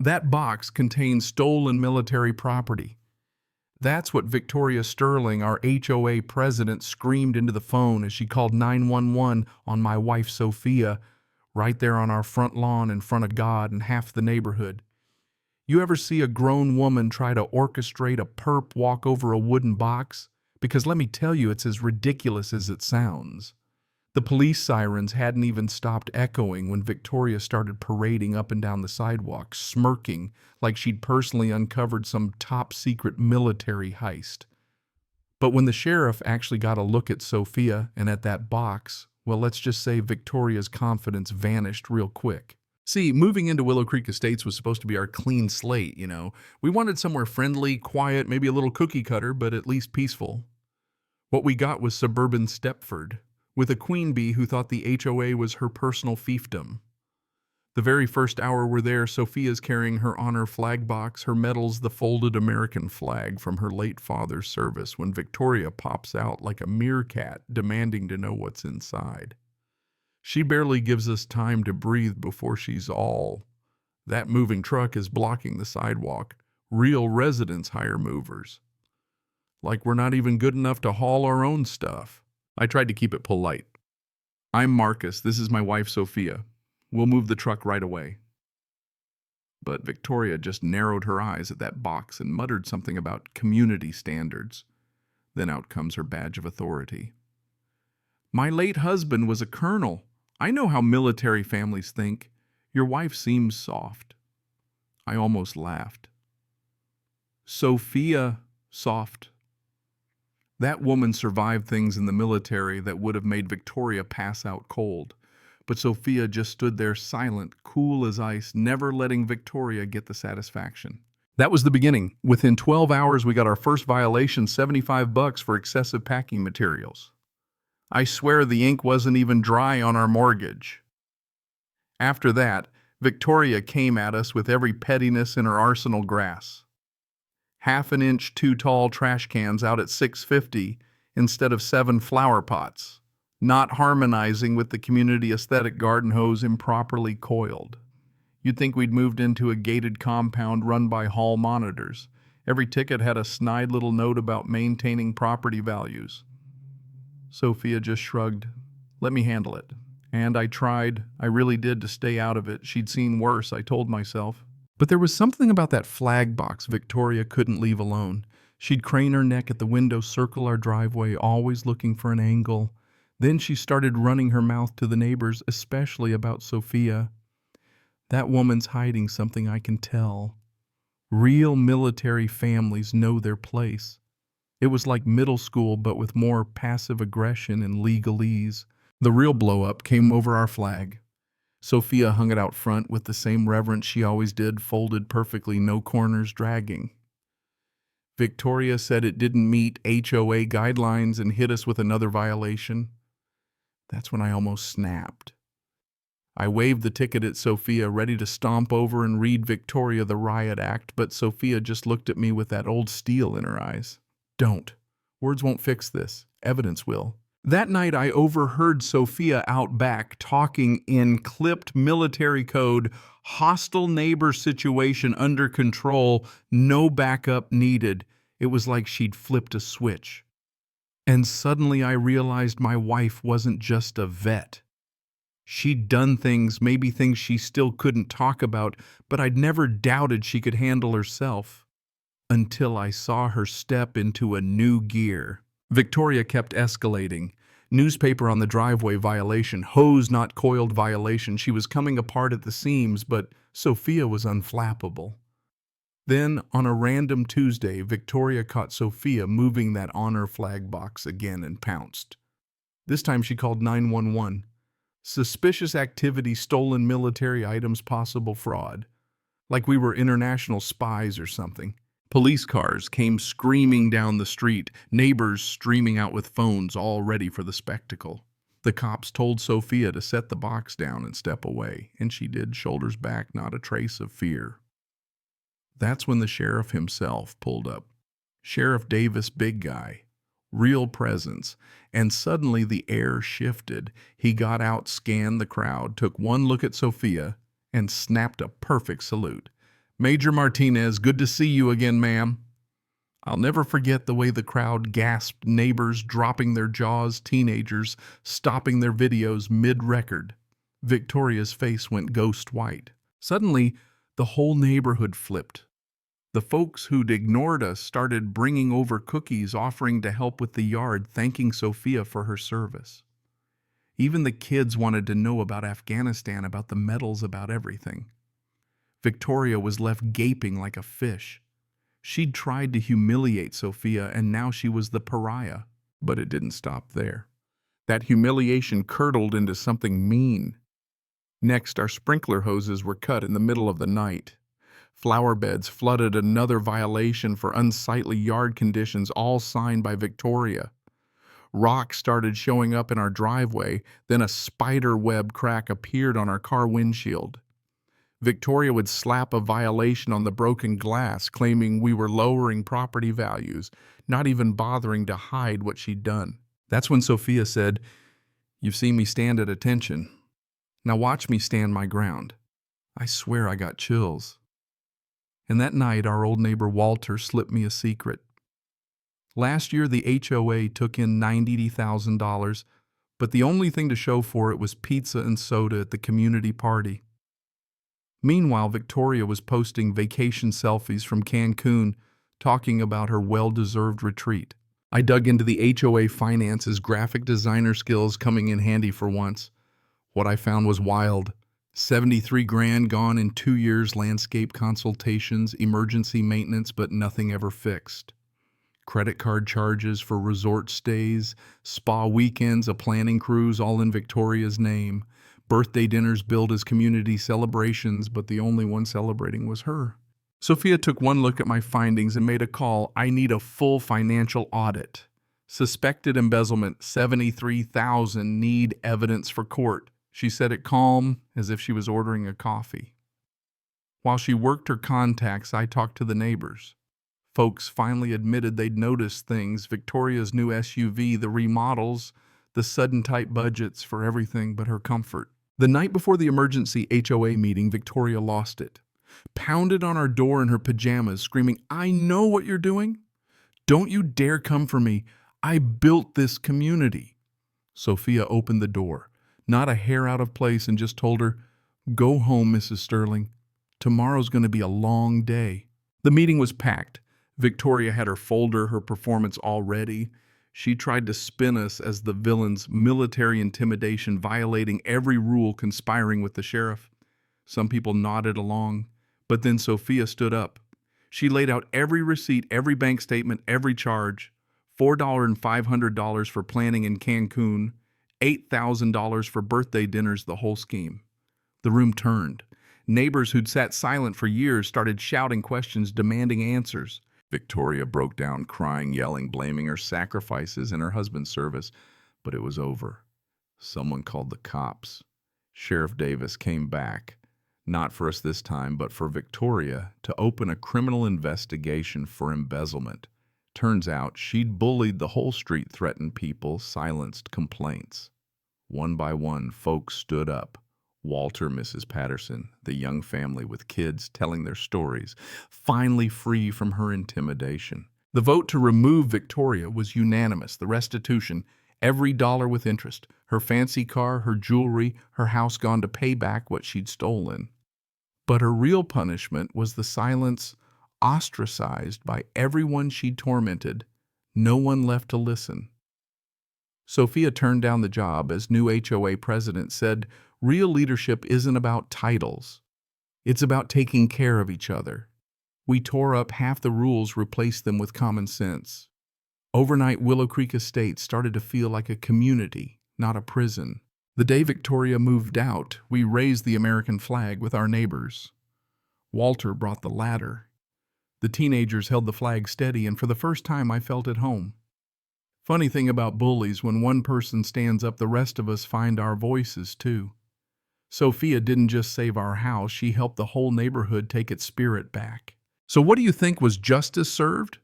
That box contains stolen military property. That's what Victoria Sterling, our HOA president, screamed into the phone as she called 911 on my wife Sophia, right there on our front lawn in front of God and half the neighborhood. You ever see a grown woman try to orchestrate a perp walk over a wooden box? Because let me tell you, it's as ridiculous as it sounds. The police sirens hadn't even stopped echoing when Victoria started parading up and down the sidewalk, smirking like she'd personally uncovered some top-secret military heist. But when the sheriff actually got a look at Sophia and at that box, well, let's just say Victoria's confidence vanished real quick. See, moving into Willow Creek Estates was supposed to be our clean slate, you know. We wanted somewhere friendly, quiet, maybe a little cookie cutter, but at least peaceful. What we got was suburban Stepford, with a queen bee who thought the HOA was her personal fiefdom. The very first hour we're there, Sophia's carrying her honor flag box, her medals the folded American flag from her late father's service, when Victoria pops out like a meerkat, demanding to know what's inside. She barely gives us time to breathe before she's all, "That moving truck is blocking the sidewalk. Real residents hire movers." Like we're not even good enough to haul our own stuff. I tried to keep it polite. "I'm Marcus. This is my wife, Sophia. We'll move the truck right away." But Victoria just narrowed her eyes at that box and muttered something about community standards. Then out comes her badge of authority. "My late husband was a colonel. I know how military families think. Your wife seems soft." I almost laughed. Sophia soft. That woman survived things in the military that would have made Victoria pass out cold. But Sophia just stood there silent, cool as ice, never letting Victoria get the satisfaction. That was the beginning. Within 12 hours, we got our first violation, $75 for excessive packing materials. I swear the ink wasn't even dry on our mortgage. After that, Victoria came at us with every pettiness in her arsenal grass. Half an inch too tall trash cans out at $6.50 instead of 7 flower pots, not harmonizing with the community aesthetic garden hose improperly coiled. You'd think we'd moved into a gated compound run by hall monitors. Every ticket had a snide little note about maintaining property values. Sophia just shrugged. "Let me handle it." And I tried, I really did, to stay out of it. She'd seen worse, I told myself. But there was something about that flag box Victoria couldn't leave alone. She'd crane her neck at the window, circle our driveway, always looking for an angle. Then she started running her mouth to the neighbors, especially about Sophia. "That woman's hiding something, I can tell. Real military families know their place." It was like middle school, but with more passive aggression and legalese. The real blow-up came over our flag. Sophia hung it out front with the same reverence she always did, folded perfectly, no corners dragging. Victoria said it didn't meet HOA guidelines and hit us with another violation. That's when I almost snapped. I waved the ticket at Sophia, ready to stomp over and read Victoria the riot act, but Sophia just looked at me with that old steel in her eyes. "Don't. Words won't fix this. Evidence will." That night I overheard Sophia out back talking in clipped military code, hostile neighbor situation under control, no backup needed. It was like she'd flipped a switch. And suddenly I realized my wife wasn't just a vet. She'd done things, maybe things she still couldn't talk about, but I'd never doubted she could handle herself. Until I saw her step into a new gear. Victoria kept escalating. Newspaper on the driveway violation, hose not coiled violation. She was coming apart at the seams, but Sophia was unflappable. Then, on a random Tuesday, Victoria caught Sophia moving that honor flag box again and pounced. This time she called 911. Suspicious activity, stolen military items, possible fraud. Like we were international spies or something. Police cars came screaming down the street, neighbors streaming out with phones, all ready for the spectacle. The cops told Sophia to set the box down and step away, and she did, shoulders back, not a trace of fear. That's when the sheriff himself pulled up. Sheriff Davis, big guy, real presence, and suddenly the air shifted. He got out, scanned the crowd, took one look at Sophia, and snapped a perfect salute. Major Martinez, good to see you again, ma'am. I'll never forget the way the crowd gasped, neighbors dropping their jaws, teenagers stopping their videos mid-record. Victoria's face went ghost white. Suddenly, the whole neighborhood flipped. The folks who'd ignored us started bringing over cookies, offering to help with the yard, thanking Sophia for her service. Even the kids wanted to know about Afghanistan, about the medals, about everything. Victoria was left gaping like a fish. She'd tried to humiliate Sophia, and now she was the pariah. But it didn't stop there. That humiliation curdled into something mean. Next, our sprinkler hoses were cut in the middle of the night. Flower beds flooded, another violation for unsightly yard conditions, all signed by Victoria. Rocks started showing up in our driveway, then a spider web crack appeared on our car windshield. Victoria would slap a violation on the broken glass, claiming we were lowering property values, not even bothering to hide what she'd done. That's when Sophia said, "You've seen me stand at attention. Now watch me stand my ground." I swear I got chills. And that night, our old neighbor Walter slipped me a secret. Last year, the HOA took in $90,000, but the only thing to show for it was pizza and soda at the community party. Meanwhile, Victoria was posting vacation selfies from Cancun, talking about her well-deserved retreat. I dug into the HOA finances, graphic designer skills coming in handy for once. What I found was wild. 73 grand gone in 2 years, landscape consultations, emergency maintenance, but nothing ever fixed. Credit card charges for resort stays, spa weekends, a planning cruise, all in Victoria's name. Birthday dinners billed as community celebrations, but the only one celebrating was her. Sophia took one look at my findings and made a call. I need a full financial audit. Suspected embezzlement, $73,000, need evidence for court. She said it calm, as if she was ordering a coffee. While she worked her contacts, I talked to the neighbors. Folks finally admitted they'd noticed things: Victoria's new SUV, the remodels, the sudden tight budgets for everything but her comfort. The night before the emergency HOA meeting, Victoria lost it. Pounded on our door in her pajamas, screaming, "I know what you're doing. Don't you dare come for me. I built this community." Sophia opened the door, not a hair out of place, and just told her, "Go home, Mrs. Sterling. Tomorrow's going to be a long day." The meeting was packed. Victoria had her folder, her performance all ready. She tried to spin us as the villains, military intimidation, violating every rule, conspiring with the sheriff. Some people nodded along, but then Sophia stood up. She laid out every receipt, every bank statement, every charge. $4,500 and $500 for planning in Cancun, $8,000 for birthday dinners, the whole scheme. The room turned. Neighbors who'd sat silent for years started shouting questions, demanding answers. Victoria broke down, crying, yelling, blaming her sacrifices in her husband's service. But it was over. Someone called the cops. Sheriff Davis came back, not for us this time, but for Victoria, to open a criminal investigation for embezzlement. Turns out she'd bullied the whole street, threatened people, silenced complaints. One by one, folks stood up. Walter, Mrs. Patterson, the young family with kids telling their stories, finally free from her intimidation. The vote to remove Victoria was unanimous. The restitution, every dollar with interest. Her fancy car, her jewelry, her house gone to pay back what she'd stolen. But her real punishment was the silence, ostracized by everyone she'd tormented. No one left to listen. Sophia turned down the job. As new HOA president said, "Real leadership isn't about titles. It's about taking care of each other." We tore up half the rules, replaced them with common sense. Overnight, Willow Creek Estate started to feel like a community, not a prison. The day Victoria moved out, we raised the American flag with our neighbors. Walter brought the ladder. The teenagers held the flag steady, and for the first time I felt at home. Funny thing about bullies, when one person stands up, the rest of us find our voices too. Sophia didn't just save our house, she helped the whole neighborhood take its spirit back. So what do you think, was justice served?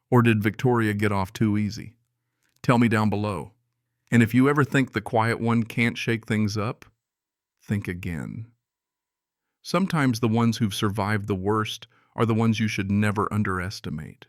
Or did Victoria get off too easy? Tell me down below. And if you ever think the quiet one can't shake things up, think again. Sometimes the ones who've survived the worst are the ones you should never underestimate.